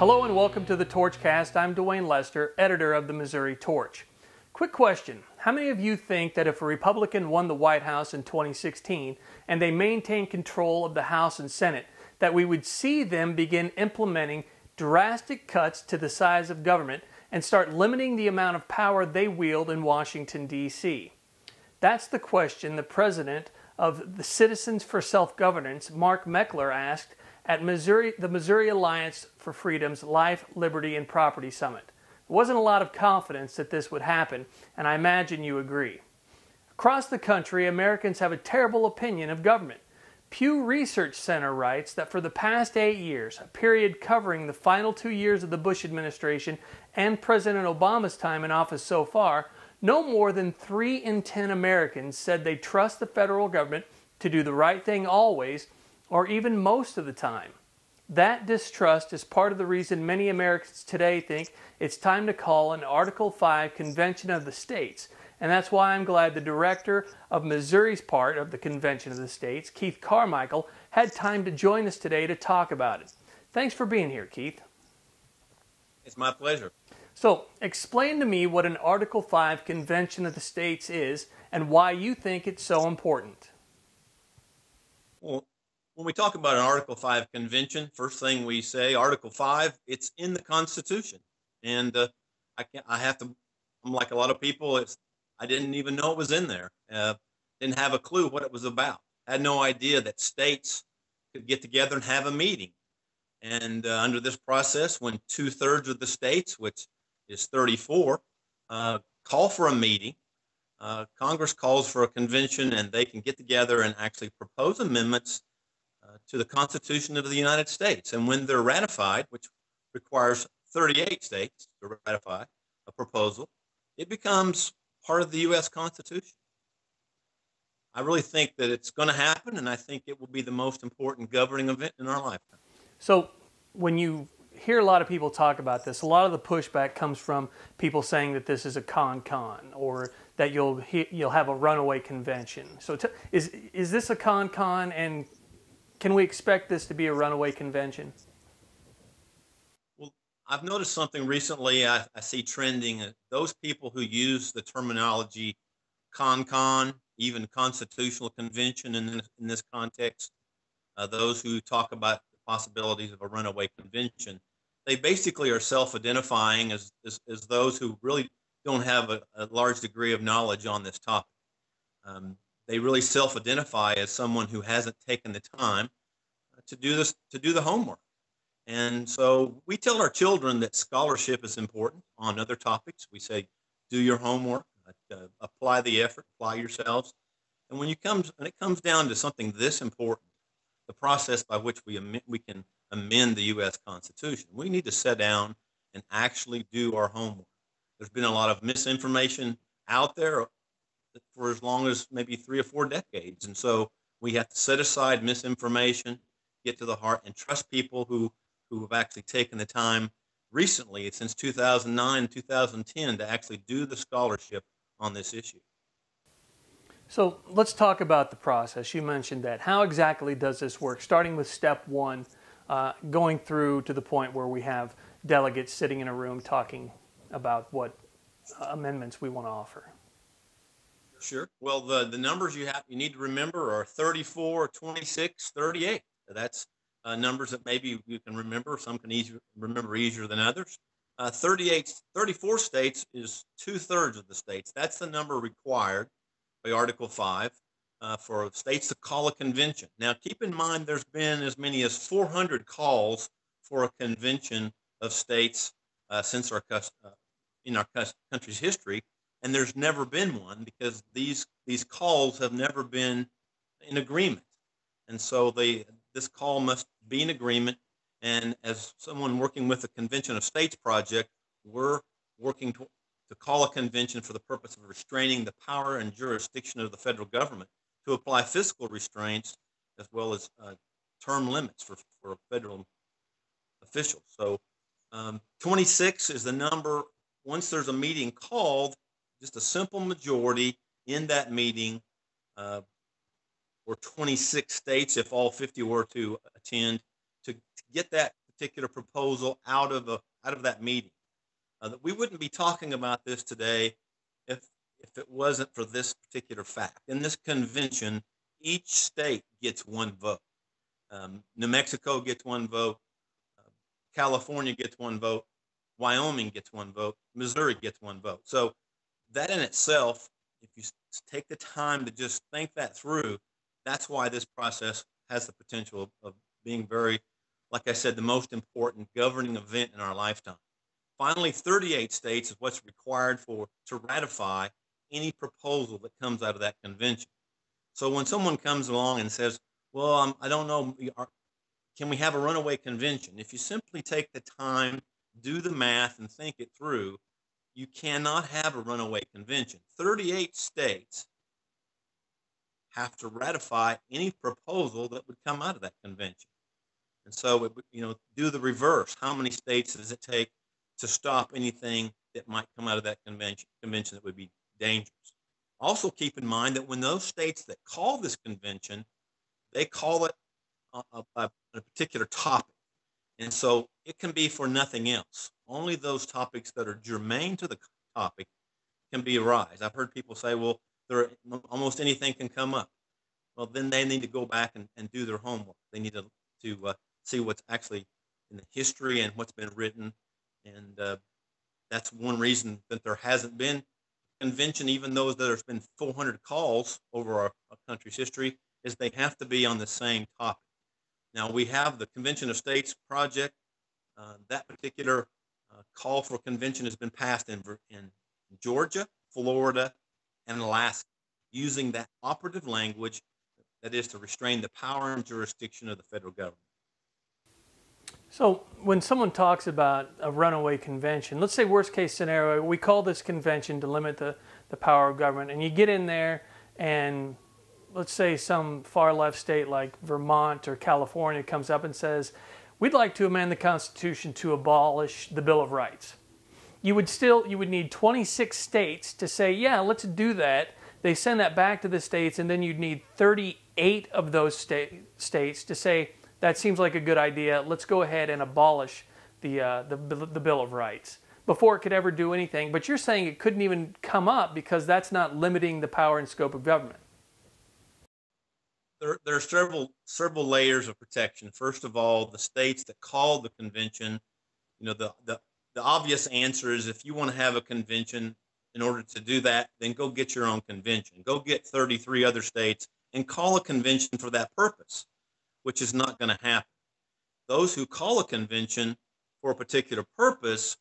Hello and welcome to the TorchCast. I'm Dwayne Lester, editor of the Missouri Torch. Quick question. How many of you think that if a Republican won the White House in 2016 and they maintained control of the House and Senate, that we would see them begin implementing drastic cuts to the size of government and start limiting the amount of power they wield in Washington, D.C.? That's the question the president of the Citizens for Self-Governance, Mark Meckler, asked at the Missouri Alliance for Freedom's Life, Liberty, and Property Summit. There wasn't a lot of confidence that this would happen, and I imagine you agree. Across the country, Americans have a terrible opinion of government. Pew Research Center writes that for the past 8 years, a period covering the final 2 years of the Bush administration and President Obama's time in office so far, no more than 3 in 10 Americans said they trust the federal government to do the right thing always, or even most of the time. That distrust is part of the reason many Americans today think it's time to call an Article 5 Convention of the States. And that's why I'm glad the director of Missouri's part of the Convention of the States, Keith Carmichael, had time to join us today to talk about it. Thanks for being here, Keith. It's my pleasure. So, explain to me what an Article 5 Convention of the States is and why you think it's so important. Well, when we talk about an Article 5 convention, first thing we say, Article 5, it's in the Constitution. And I'm like a lot of people, I didn't even know it was in there. Didn't have a clue what it was about. Had no idea that states could get together and have a meeting. And under this process, when 2/3 of the states, which is 34, call for a meeting, Congress calls for a convention, and they can get together and actually propose amendments to the Constitution of the United States. And when they're ratified, which requires 38 states to ratify a proposal, it becomes part of the U.S. Constitution. I really think that it's going to happen, and I think it will be the most important governing event in our lifetime. So when you hear a lot of people talk about this, a lot of the pushback comes from people saying that this is a con, or that you'll have a runaway convention. So is this a con, and can we expect this to be a runaway convention? Well, I've noticed something recently I see trending. Those people who use the terminology con, even constitutional convention in this context, those who talk about the possibilities of a runaway convention, they basically are self-identifying as those who really don't have a large degree of knowledge on this topic. They really self-identify as someone who hasn't taken the time to do the homework. And so we tell our children that scholarship is important on other topics. We say, do your homework, apply the effort, apply yourselves. And when it comes down to something this important, the process by which we can amend the U.S. Constitution, we need to sit down and actually do our homework. There's been a lot of misinformation out there for as long as maybe 3 or 4 decades. And so we have to set aside misinformation, get to the heart, and trust people who have actually taken the time recently, since 2009, 2010, to actually do the scholarship on this issue. So let's talk about the process. You mentioned that. How exactly does this work? Starting with step 1, going through to the point where we have delegates sitting in a room talking about what amendments we want to offer. Sure. Well, the numbers you need to remember are 34, 26, 38. That's numbers that maybe you can remember. Some can remember easier than others. 34 states is 2/3 of the states. That's the number required by Article 5 for states to call a convention. Now, keep in mind there's been as many as 400 calls for a convention of states since in our country's history, and there's never been one because these calls have never been in agreement. And so this call must be in agreement. And as someone working with the Convention of States project, we're working to call a convention for the purpose of restraining the power and jurisdiction of the federal government to apply fiscal restraints as well as term limits for federal officials. So 26 is the number. Once there's a meeting called, just a simple majority in that meeting, or 26 states, if all 50 were to attend, to get that particular proposal out of that meeting. That we wouldn't be talking about this today if it wasn't for this particular fact. In this convention, each state gets one vote. New Mexico gets one vote. California gets one vote. Wyoming gets one vote. Missouri gets one vote. So that in itself, if you take the time to just think that through, that's why this process has the potential of being very, like I said, the most important governing event in our lifetime. Finally, 38 states is what's required to ratify any proposal that comes out of that convention. So when someone comes along and says, well, I don't know, can we have a runaway convention? If you simply take the time, do the math, and think it through, you cannot have a runaway convention. 38 states have to ratify any proposal that would come out of that convention. And so, do the reverse. How many states does it take to stop anything that might come out of that convention that would be dangerous? Also keep in mind that when those states that call this convention, they call it a particular topic. And so it can be for nothing else. Only those topics that are germane to the topic can be arise. I've heard people say, well, almost anything can come up. Well, then they need to go back and do their homework. They need to see what's actually in the history and what's been written. And that's one reason that there hasn't been a convention, even though there's been 400 calls over our country's history, is they have to be on the same topic. Now, we have the Convention of States project. That particular call for convention has been passed in Georgia, Florida, and Alaska, using that operative language that is to restrain the power and jurisdiction of the federal government. So when someone talks about a runaway convention, let's say worst case scenario, we call this convention to limit the power of government, and you get in there and let's say some far left state like Vermont or California comes up and says, we'd like to amend the Constitution to abolish the Bill of Rights. You would need 26 states to say, yeah, let's do that. They send that back to the states, and then you'd need 38 of those states to say, that seems like a good idea. Let's go ahead and abolish the Bill of Rights before it could ever do anything. But you're saying it couldn't even come up because that's not limiting the power and scope of government. There are several layers of protection. First of all, the states that call the convention, the obvious answer is if you want to have a convention, in order to do that, then go get your own convention. Go get 33 other states and call a convention for that purpose, which is not going to happen. Those who call a convention for a particular purpose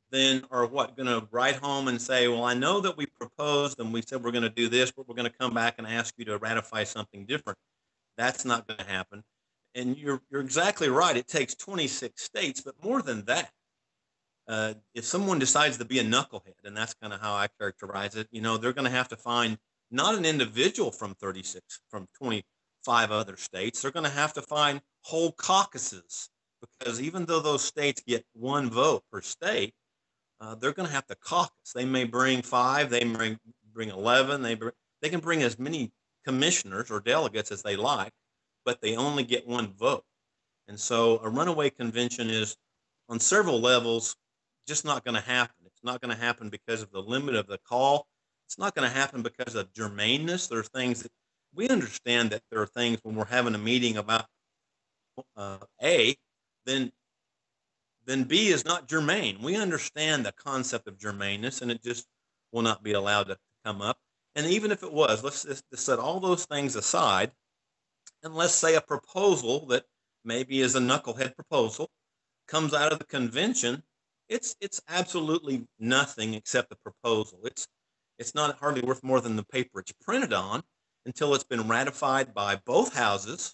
then are going to write home and say, well, I know that we proposed and we said we're going to do this, but we're going to come back and ask you to ratify something different. That's not going to happen. And you're exactly right. It takes 26 states, but more than that, if someone decides to be a knucklehead, and that's kind of how I characterize it, they're going to have to find not an individual from 25 other states. They're going to have to find whole caucuses, because even though those states get one vote per state, they're going to have to caucus. They may bring 5, they may bring 11, they can bring as many commissioners or delegates as they like, but they only get one vote. And so a runaway convention is, on several levels, just not going to happen. It's not going to happen because of the limit of the call. It's not going to happen because of germaneness. There are things that we understand, that there are things when we're having a meeting about A, then B is not germane. We understand the concept of germaneness, and it just will not be allowed to come up. And even if it was, let's just set all those things aside, and let's say a proposal that maybe is a knucklehead proposal comes out of the convention. It's absolutely nothing except a proposal. It's not hardly worth more than the paper it's printed on until it's been ratified by both houses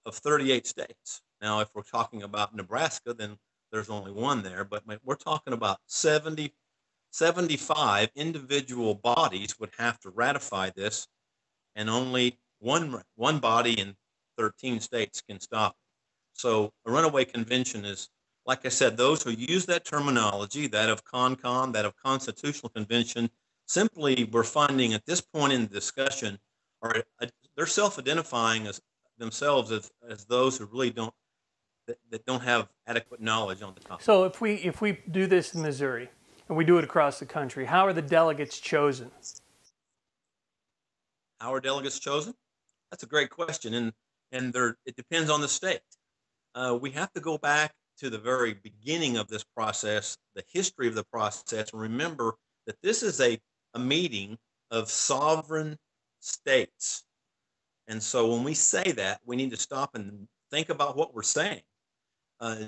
of 38 states. Now, if we're talking about Nebraska, then there's only one there, but we're talking about 75 individual bodies would have to ratify this, and only one body in 13 states can stop it. So a runaway convention is, like I said, those who use that terminology, that of CONCON, that of constitutional convention, simply we're finding at this point in the discussion, they're self-identifying as themselves as those who really don't, that don't have adequate knowledge on the topic. So if we do this in Missouri and we do it across the country, how are the delegates chosen? How are delegates chosen? That's a great question, and it depends on the state. We have to go back to the very beginning of this process, the history of the process, and remember that this is a meeting of sovereign states. And so when we say that, we need to stop and think about what we're saying.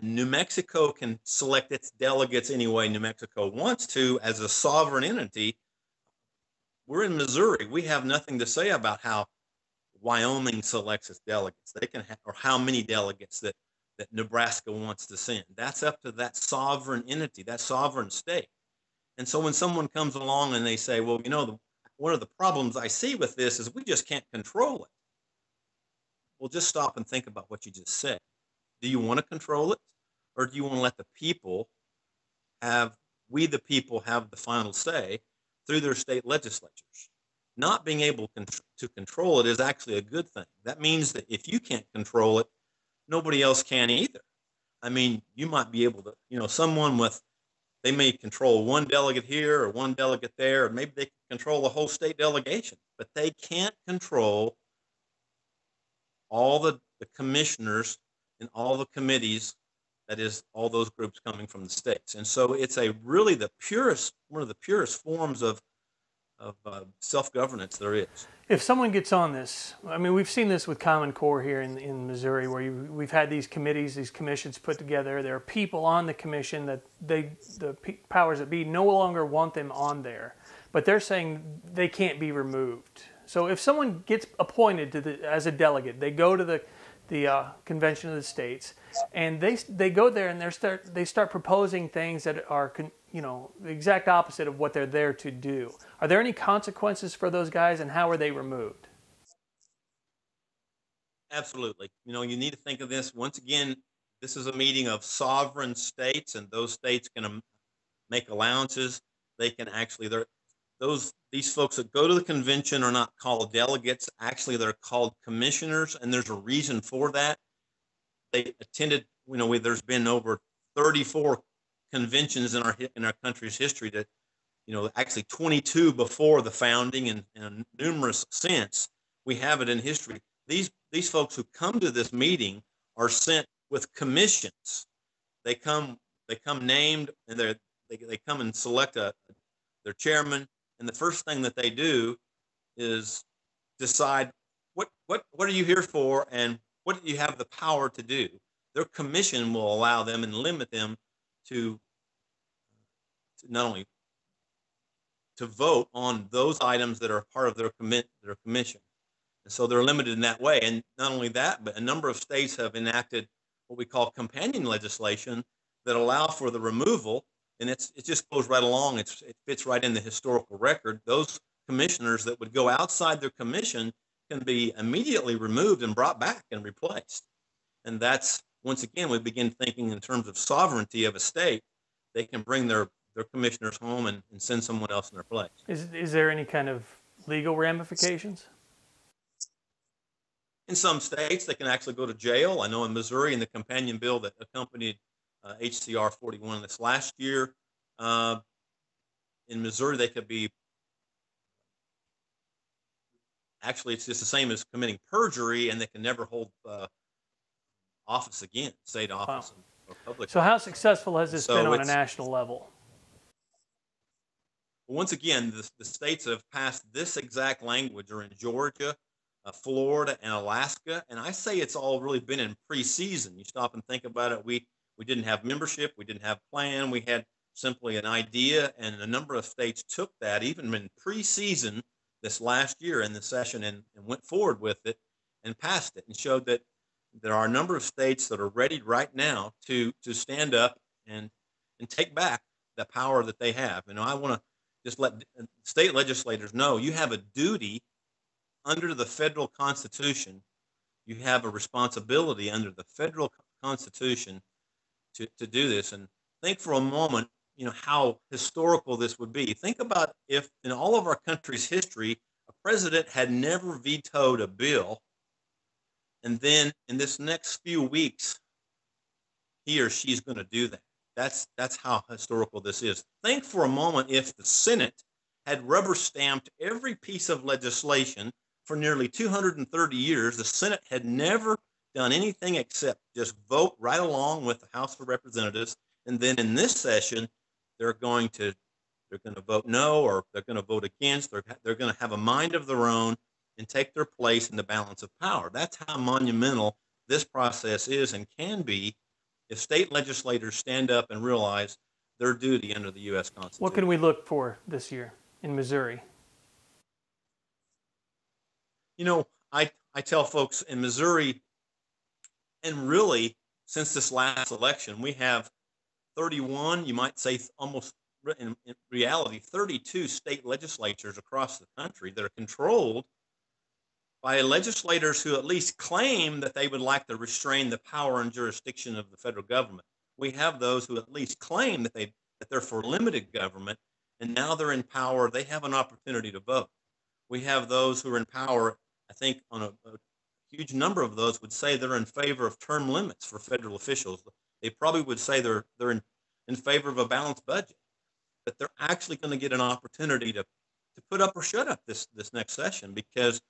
New Mexico can select its delegates any way New Mexico wants to as a sovereign entity. We're in Missouri. We have nothing to say about how Wyoming selects its delegates. They can have, or how many delegates that Nebraska wants to send. That's up to that sovereign entity, that sovereign state. And so when someone comes along and they say, well, one of the problems I see with this is we just can't control it. Well, just stop and think about what you just said. Do you want to control it? Or do you want to let the people we the people have the final say through their state legislatures? Not being able to control it is actually a good thing. That means that if you can't control it, nobody else can either. I mean, you might be able to, they may control one delegate here or one delegate there, or maybe they can control the whole state delegation, but they can't control all the commissioners and all the committees, that is, all those groups coming from the states. And so it's one of the purest forms of self-governance there is. If someone gets on this, I mean, we've seen this with Common Core here in Missouri, where we've had these committees, these commissions put together. There are people on the commission that the powers that be no longer want them on there, but they're saying they can't be removed. So if someone gets appointed as a delegate, they go to the Convention of the States, and they go there and they start proposing things that are the exact opposite of what they're there to do. Are there any consequences for those guys, and how are they removed? Absolutely. You need to think of this. Once again, this is a meeting of sovereign states, and those states can make allowances. They can actually, these folks that go to the convention are not called delegates. Actually, they're called commissioners, and there's a reason for that. They attended, there's been over 34 conventions in our country's history that, actually 22 before the founding and numerous since. We have it in history. These folks who come to this meeting are sent with commissions. They come named, and they come and select their chairman. And the first thing that they do is decide what are you here for, and what do you have the power to do. Their commission will allow them and limit them to not only to vote on those items that are part of their commission. And so they're limited in that way. And not only that, but a number of states have enacted what we call companion legislation that allow for the removal. And it just goes right along. It fits right in the historical record. Those commissioners that would go outside their commission can be immediately removed and brought back and replaced. And that's, once again, we begin thinking in terms of sovereignty of a state. They can bring their commissioners home and send someone else in their place. Is there any kind of legal ramifications? In some states, they can actually go to jail. I know in Missouri, in the companion bill that accompanied HCR 41 this last year, in Missouri, they could be, actually, it's just the same as committing perjury, and they can never hold office again, state office. Wow. Or public so office. How successful has this been on a national level? Once again, the states that have passed this exact language are in Georgia, Florida, and Alaska. And I say it's all really been in pre-season. You stop and think about it. We didn't have membership. We didn't have plan. We had simply an idea. And a number of states took that, even in pre-season this last year in the session, and went forward with it and passed it, and showed that there are a number of states that are ready right now to stand up and take back the power that they have. I want to just let state legislators know you have a duty under the federal Constitution. You have a responsibility under the federal Constitution to do this. And think for a moment, how historical this would be. Think about if in all of our country's history, a president had never vetoed a bill, and then in this next few weeks, he or she's going to do that. That's how historical this is. Think for a moment if the Senate had rubber stamped every piece of legislation for nearly 230 years. The Senate had never done anything except just vote right along with the House of Representatives. And then in this session, they're going to vote no, or they're going to vote against. They're going to have a mind of their own and take their place in the balance of power. That's how monumental this process is and can be if state legislators stand up and realize their duty under the U.S. Constitution. What can we look for this year in Missouri? You know, I tell folks in Missouri, and really since this last election, we have 31, you might say almost in reality, 32 state legislatures across the country that are controlled by legislators who at least claim that they would like to restrain the power and jurisdiction of the federal government. We have those who at least claim that they're for limited government, and now they're in power. They have an opportunity to vote. We have those who are in power. I think on a huge number of those would say they're in favor of term limits for federal officials. They probably would say they're in favor of a balanced budget, but they're actually going to get an opportunity to put up or shut up this next session, because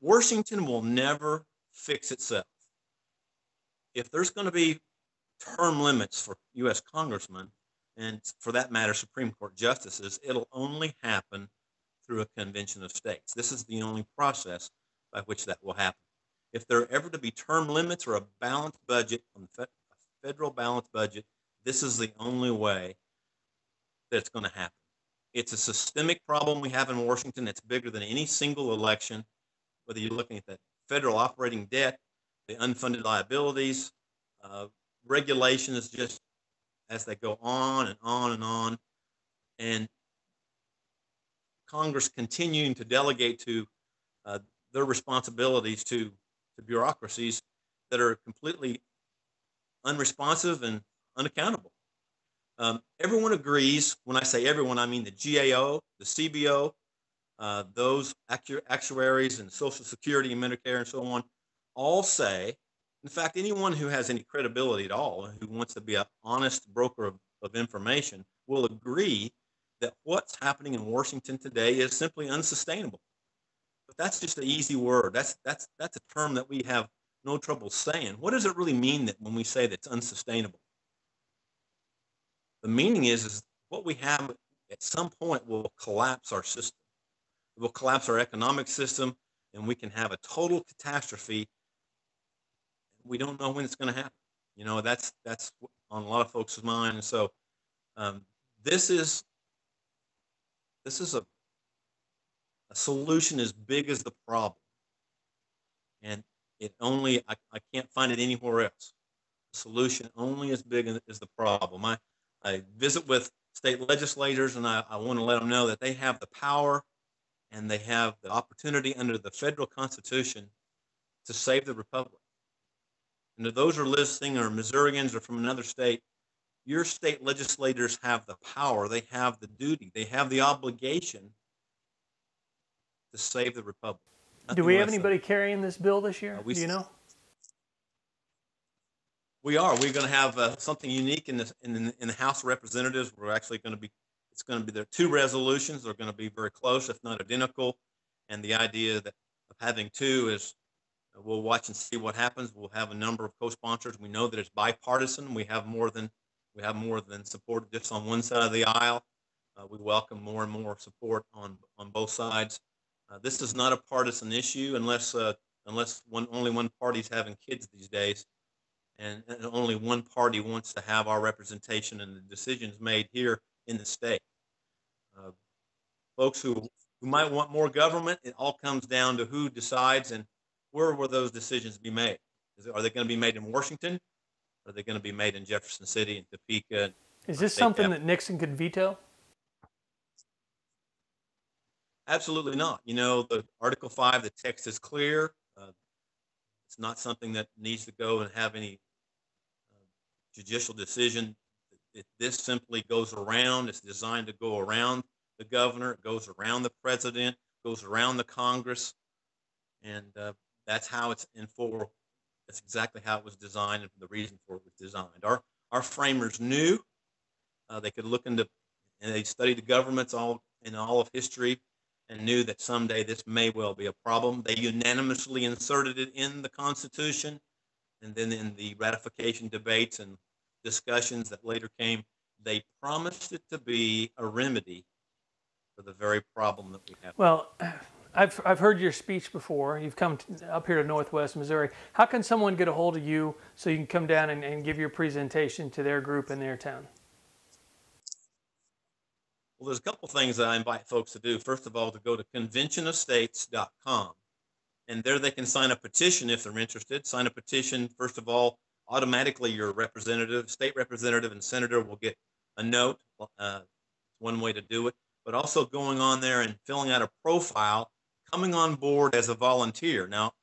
Washington will never fix itself. If there's going to be term limits for U.S. congressmen, and for that matter, Supreme Court justices, it'll only happen through a convention of states. This is the only process by which that will happen. If there are ever to be term limits or a balanced budget, a federal balanced budget, this is the only way that it's going to happen. It's a systemic problem we have in Washington. It's bigger than any single election, whether you're looking at the federal operating debt, the unfunded liabilities, regulations, just as they go on and on and on, and Congress continuing to delegate to their responsibilities to bureaucracies that are completely unresponsive and unaccountable. Everyone agrees. When I say everyone, I mean the GAO, the CBO, those actuaries and Social Security and Medicare and so on, all say, in fact, anyone who has any credibility at all, who wants to be an honest broker of information, will agree that what's happening in Washington today is simply unsustainable. But that's just an easy word. That's a term that we have no trouble saying. What does it really mean that when we say that it's unsustainable? The meaning is what we have at some point will collapse our system. It will collapse our economic system, and we can have a total catastrophe. We don't know when it's going to happen. You know, that's on a lot of folks' mind. And so this is a solution as big as the problem, and I can't find it anywhere else. A solution only as big as the problem. I visit with state legislators, and I want to let them know that they have the power and they have the opportunity under the federal Constitution to save the republic. And if those are listening, or Missourians or from another state, your state legislators have the power, they have the duty, they have the obligation to save the republic. Do we have anybody carrying this bill this year? Do you know? We are. We're going to have something unique in the House of Representatives. We're actually going to be. It's going to be there are two resolutions. They're going to be very close, if not identical. And the idea of having two is we'll watch and see what happens. We'll have a number of co-sponsors. We know that it's bipartisan. We have more than support just on one side of the aisle. We welcome more and more support on both sides. This is not a partisan issue unless only one party's having kids these days. And only one party wants to have our representation and the decisions made here in the state. Folks who might want more government, it all comes down to who decides and where will those decisions be made. Are they going to be made in Washington? Or are they going to be made in Jefferson City and Topeka? Is this something that Nixon could veto? Absolutely not. You know, the Article 5, the text is clear. It's not something that needs to go and have any judicial decision. This simply goes around. It's designed to go around the governor. It goes around the president, goes around the Congress. And that's how it's That's exactly how it was designed and the reason for it was designed. Our framers knew they could look into, and they studied the governments all of history, and knew that someday this may well be a problem. They unanimously inserted it in the Constitution, and then in the ratification debates and discussions that later came, they promised it to be a remedy for the very problem that we have. Well, I've heard your speech before. You've come up here to Northwest Missouri. How can someone get a hold of you so you can come down and give your presentation to their group in their town? Well, there's a couple things that I invite folks to do. First of all, to go to conventionofstates.com, and there they can sign a petition if they're interested. Sign a petition. First of all, automatically your representative, state representative, and senator will get a note. One way to do it. But also going on there and filling out a profile, coming on board as a volunteer. Now,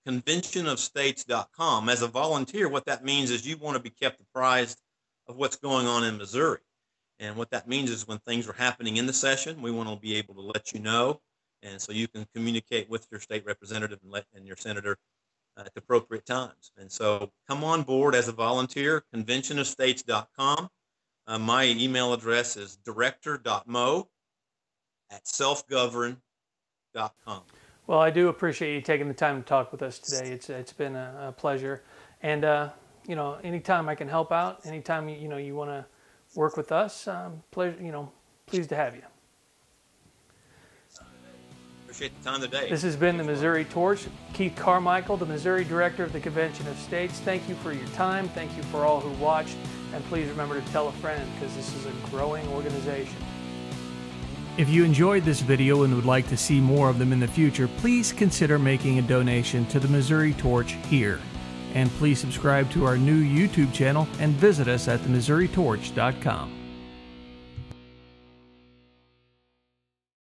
conventionofstates.com, as a volunteer, what that means is you want to be kept apprised of what's going on in Missouri. And what that means is when things are happening in the session, we want to be able to let you know. And so you can communicate with your state representative and your senator at the appropriate times. And so come on board as a volunteer, conventionofstates.com. My email address is director.mo@selfgovern.com. Well, I do appreciate you taking the time to talk with us today. It's been a pleasure. And, anytime I can help out, anytime, you want to work with us, pleased to have you. Appreciate the time today. This has been the Missouri Torch. Keith Carmichael, the Missouri Director of the Convention of States. Thank you for your time. Thank you for all who watched. And please remember to tell a friend, because this is a growing organization. If you enjoyed this video and would like to see more of them in the future, please consider making a donation to the Missouri Torch here. And please subscribe to our new YouTube channel and visit us at themissouritorch.com.